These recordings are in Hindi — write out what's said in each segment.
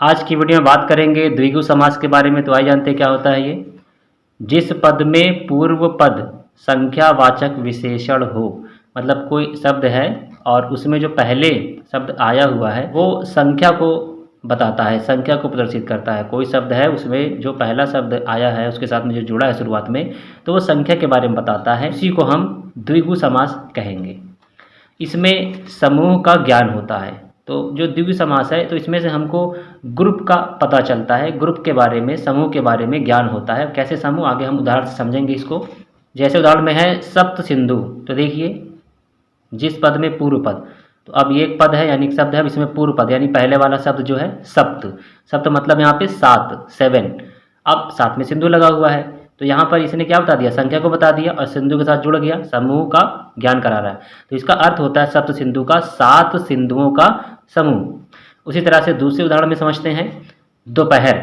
आज की वीडियो में बात करेंगे द्विगु समास के बारे में। तो आइए जानते हैं क्या होता है ये। जिस पद में पूर्व पद संख्यावाचक विशेषण हो, मतलब कोई शब्द है और उसमें जो पहले शब्द आया हुआ है वो संख्या को बताता है, संख्या को प्रदर्शित करता है। कोई शब्द है उसमें जो पहला शब्द आया है उसके साथ में जो जुड़ा है शुरुआत में, तो वो संख्या के बारे में बताता है। इसी को हम द्विगु समास कहेंगे। इसमें समूह का ज्ञान होता है। तो जो द्विगु समास है तो इसमें से हमको ग्रुप का पता चलता है, ग्रुप के बारे में, समूह के बारे में ज्ञान होता है। कैसे समूह, आगे हम उदाहरण से समझेंगे इसको। जैसे उदाहरण में है सप्त सिंधु, तो देखिए जिस पद में पूर्व पद, तो अब ये एक पद है यानी शब्द है, इसमें पूर्व पद यानी पहले वाला शब्द जो है सप्त, सप्त मतलब यहाँ पे 7, 7। अब साथ में सिंधु लगा हुआ है, तो यहाँ पर इसने क्या बता दिया, संख्या को बता दिया और सिंधु के साथ जुड़ गया, समूह का ज्ञान करा रहा है। तो इसका अर्थ होता है सप्त सिंधु का 7 सिंधुओं का समूह। उसी तरह से दूसरे उदाहरण में समझते हैं दोपहर।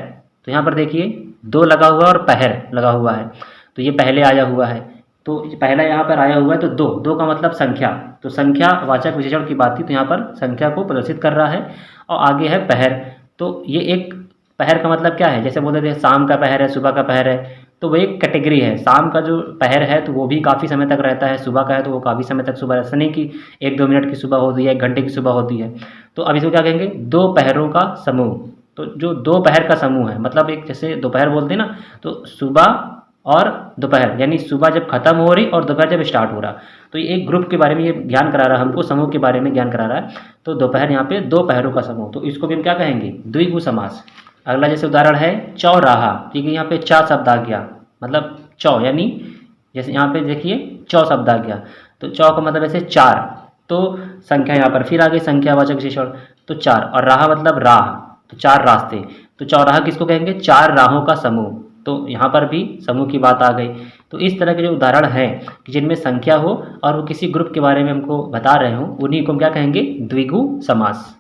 तो यहाँ पर देखिए दो लगा हुआ है और पहर लगा हुआ है, तो ये पहले आया हुआ है, तो पहला यहाँ पर आया हुआ है, तो दो, दो का मतलब संख्या, तो संख्या वाचक विशेषण की बात थी, तो यहाँ पर संख्या को प्रदर्शित कर रहा है। और आगे है पहर, तो ये एक पहर का मतलब क्या है, जैसे बोलते थे शाम का पहर है, सुबह का पहर है, तो वो एक कैटेगरी है। शाम का जो पहर है तो वो भी काफ़ी समय तक रहता है, सुबह का है तो वो काफ़ी समय तक सुबह, ऐसा नहीं कि 1-2 मिनट की सुबह होती है, 1 घंटे की सुबह होती है। तो अब इसको क्या कहेंगे, दो पहरों का समूह। तो जो दो पहर का समूह है, मतलब एक जैसे दोपहर बोलते हैं ना, तो सुबह और दोपहर, यानी सुबह जब खत्म हो रही और दोपहर जब स्टार्ट हो रहा, तो ये एक ग्रुप के बारे में ये ज्ञान करा रहा है हमको, समूह के बारे में ज्ञान करा रहा है। तो दोपहर यहाँ पे दो पहरों का समूह, तो इसको भी हम क्या कहेंगे, द्विगु समास। अगला जैसे उदाहरण है चौराहा, ठीक है, यहाँ पे चा शब्द आ गया, मतलब चौ यानी जैसे यहाँ पे देखिए चौ शब्द आ गया, तो चौ का मतलब ऐसे 4, तो संख्या यहाँ पर फिर आ गई, संख्यावाचक विशेषण, तो 4, और राह मतलब राह, तो 4 रास्ते, तो चौराहा किसको कहेंगे, 4 राहों का समूह। तो यहाँ पर भी समूह की बात आ गई। तो इस तरह के जो उदाहरण हैं कि जिनमें संख्या हो और वो किसी ग्रुप के बारे में हमको बता रहे हो, उन्हीं को हम क्या कहेंगे, द्विगु समास।